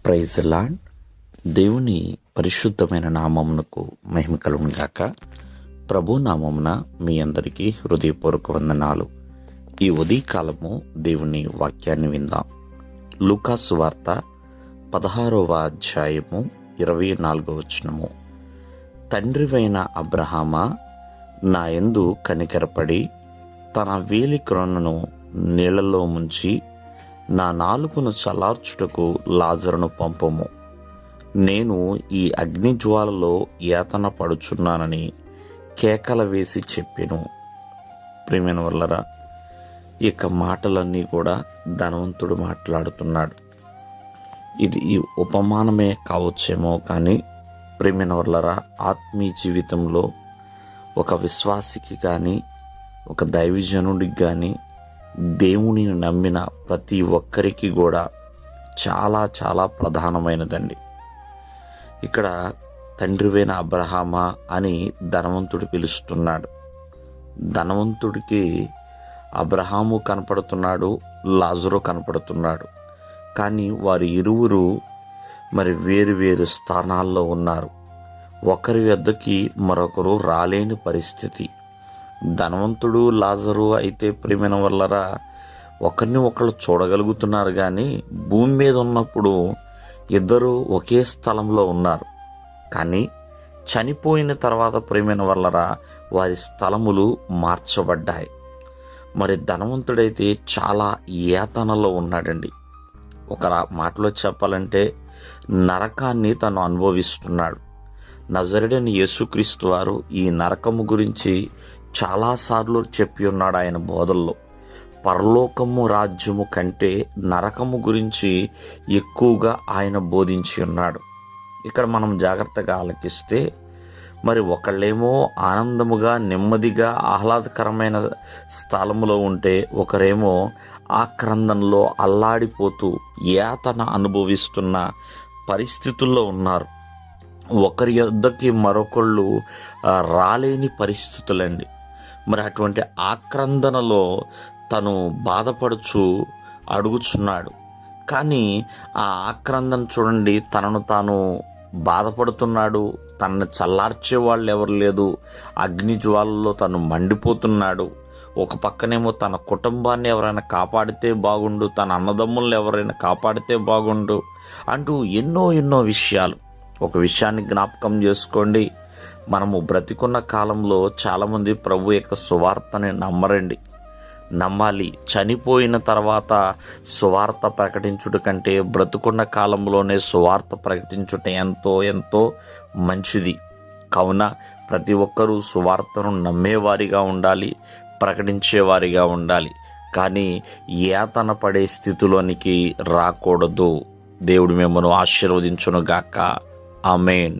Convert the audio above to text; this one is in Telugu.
Praise lord. దేవుని పరిశుద్ధమైన నామమునకు మహిమ కలుగును గాక. ప్రభు నామమున మీ అందరికీ హృదయపూర్వక వందనాలు. ఈ ఉదయకాలము దేవుని వాక్యాన్ని విందాం. లూకా సువార్త 16వ అధ్యాయము 24వ వచనము. తండ్రివైన అబ్రహామా, నా యందు కనికరపడి తన వేలి క్రొనను నీళ్లలో ముంచి నా నాలుకను చల్లార్చుటకు లాజరును పంపము. నేను ఈ అగ్నిజ్వాలలో యాతన పడుచున్నానని కేకల వేసి చెప్పెను. ప్రియమైన వల్లరా, ఈ మాటలన్నీ కూడా ధనవంతుడు మాట్లాడుతున్నాడు. ఇది ఈ ఉపమానమే కావచ్చేమో కానీ ప్రియమైన వల్లరా, ఆత్మీయ జీవితంలో ఒక విశ్వాసికి కానీ ఒక దైవజనుడికి కానీ దేవునిని నమ్మిన ప్రతి ఒక్కరికి కూడా చాలా చాలా ప్రధానమైనదండి. ఇక్కడ తండ్రివైన అబ్రహామా అని ధనవంతుడు పిలుస్తున్నాడు. ధనవంతుడికి అబ్రహాము కనపడుతున్నాడు, లాజరు కనపడుతున్నాడు. కానీ వారి ఇరువురు వేరు వేరు స్థానాల్లో ఉన్నారు. ఒకరి వద్దకి మరొకరు రాలేని పరిస్థితి. ధనవంతుడు లాజరు అయితే ప్రియమైన వల్లరా ఒకరిని ఒకళ్ళు చూడగలుగుతున్నారు, కానీ భూమి మీద ఉన్నప్పుడు ఇద్దరు ఒకే స్థలంలో ఉన్నారు. కానీ చనిపోయిన తర్వాత ప్రియమైన వల్లరా వారి స్థలములు మార్చబడ్డాయి. ధనవంతుడైతే చాలా యాతనలో ఉన్నాడండి. ఒక మాటలో చెప్పాలంటే నరకాన్ని తను అనుభవిస్తున్నాడు. నజరేయుడైన యేసుక్రీస్తు వారు ఈ నరకము గురించి చాలాసార్లు చెప్పి ఉన్నాడు ఆయన బోధల్లో. పరలోకము రాజ్యము కంటే నరకము గురించి ఎక్కువగా ఆయన బోధించి ఉన్నాడు. ఇక్కడ మనం జాగ్రత్తగా ఆలకిస్తే ఒకళ్ళేమో ఆనందముగా నెమ్మదిగా ఆహ్లాదకరమైన స్థలములో ఉంటే ఒకరేమో ఆక్రందనలో అల్లాడిపోతూ యాతన అనుభవిస్తున్న పరిస్థితుల్లో ఉన్నారు. ఒకరి యొద్దకి మరొకళ్ళు రాలేని పరిస్థితులండి. అటువంటి ఆక్రందనలో తను బాధపడుచు అడుగుచున్నాడు. కానీ ఆ ఆక్రందన చూడండి, తనను తాను బాధపడుతున్నాడు. తనని చల్లార్చే వాళ్ళు ఎవరు లేదు. అగ్ని జ్వాలలో తను మండిపోతున్నాడు. ఒక పక్కనేమో తన కుటుంబాన్ని ఎవరైనా కాపాడితే బాగుండు, తన అన్నదమ్ములను ఎవరైనా కాపాడితే బాగుండు అంటూ ఎన్నో విషయాలు. ఒక విషయాన్ని జ్ఞాపకం చేసుకోండి, మనము బ్రతికున్న కాలంలో చాలామంది ప్రభు యొక్క సువార్తని నమ్మాలి. చనిపోయిన తర్వాత సువార్త ప్రకటించుట కంటే బ్రతుకున్న కాలంలోనే సువార్త ప్రకటించుట ఎంతో మంచిది. కావున ప్రతి ఒక్కరూ సువార్తను నమ్మేవారిగా ఉండాలి, ప్రకటించేవారిగా ఉండాలి. కానీ యాతన పడే స్థితిలోనికి రాకూడదు. దేవుడు మిమ్మల్ని ఆశీర్వదించును గాక. ఆమేన్.